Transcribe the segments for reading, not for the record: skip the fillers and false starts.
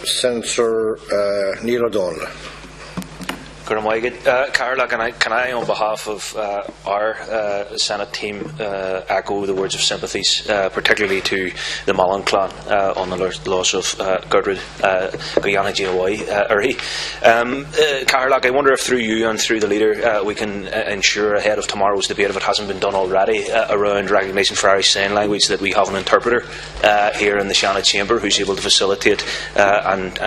Senator Niall Ó Donnghaile. Carla, can I, on behalf of our Senate team, echo the words of sympathies, particularly to the Mullen clan on the loss of Gertrude Guyana Uri. Carla, I wonder if through you and through the leader we can ensure ahead of tomorrow's debate, if it hasn't been done already, around recognition for Irish Sign Language, that we have an interpreter here in the Shannon Chamber who's able to facilitate and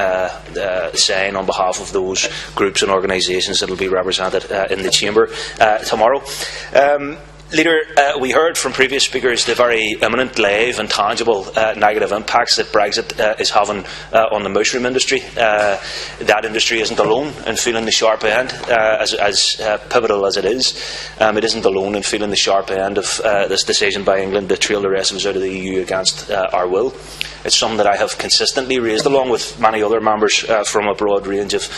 sign on behalf of those groups and organisations that will be represented in the Chamber tomorrow. Leader, we heard from previous speakers the very imminent, live and tangible negative impacts that Brexit is having on the mushroom industry. That industry isn't alone in feeling the sharp end, as pivotal as it is. It isn't alone in feeling the sharp end of this decision by England to trail the rest of us out of the EU against our will. It's something that I have consistently raised, along with many other members from a broad range of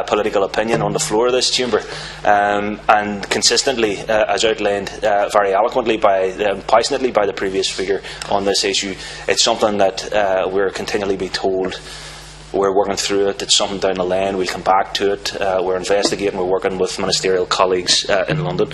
political opinion on the floor of this chamber, and consistently, as outlined very eloquently and passionately by the previous speaker on this issue, it's something that we're continually being told. We're working through it. It's something down the line. We'll come back to it. We're investigating. We're working with ministerial colleagues in London.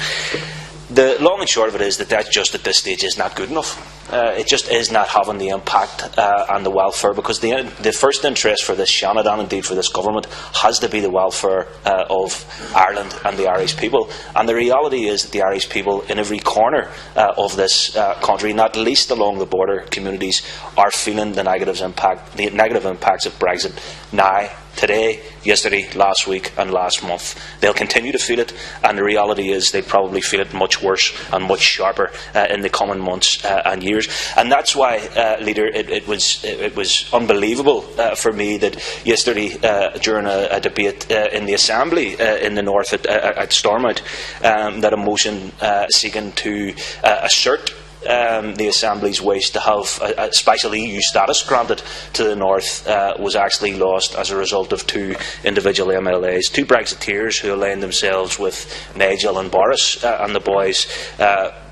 The long and short of it is that just at this stage is not good enough. It just is not having the impact and the welfare, because the first interest for this Shannon, and indeed for this government, has to be the welfare of Ireland and the Irish people. And the reality is that the Irish people in every corner of this country, not least along the border communities, are feeling the negative impacts of Brexit now, today, yesterday, last week and last month. They'll continue to feel it, and the reality is they probably feel it much worse and much sharper in the coming months and years. And that's why, Leader, it was unbelievable for me that yesterday, during a debate in the Assembly in the North at Stormont, that a motion seeking to assert the Assembly's wish to have a special EU status granted to the North was actually lost as a result of two individual MLAs, two Brexiteers who aligned themselves with Nigel and Boris and the boys,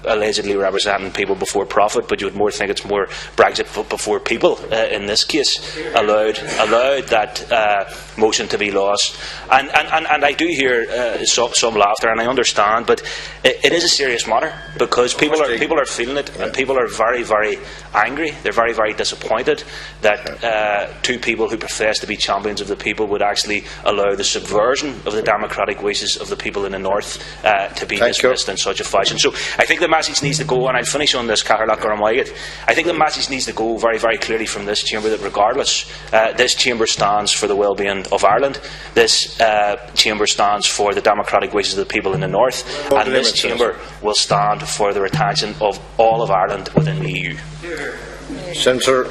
allegedly representing people before profit, but you would more think it's more Brexit before people in this case, allowed that motion to be lost. And I do hear some laughter, and I understand, but it is a serious matter, because people are feeling it, and people are very, very angry. They're very, very disappointed that two people who profess to be champions of the people would actually allow the subversion of the democratic wishes of the people in the North to be dismissed in such a fashion. So I think the message needs to go, and I'll finish on this, I think the message needs to go very, very clearly from this chamber that regardless, this chamber stands for the well-being of Ireland, this chamber stands for the democratic wishes of the people in the North, and this chamber will stand for the retention of all of Ireland within the EU. Senator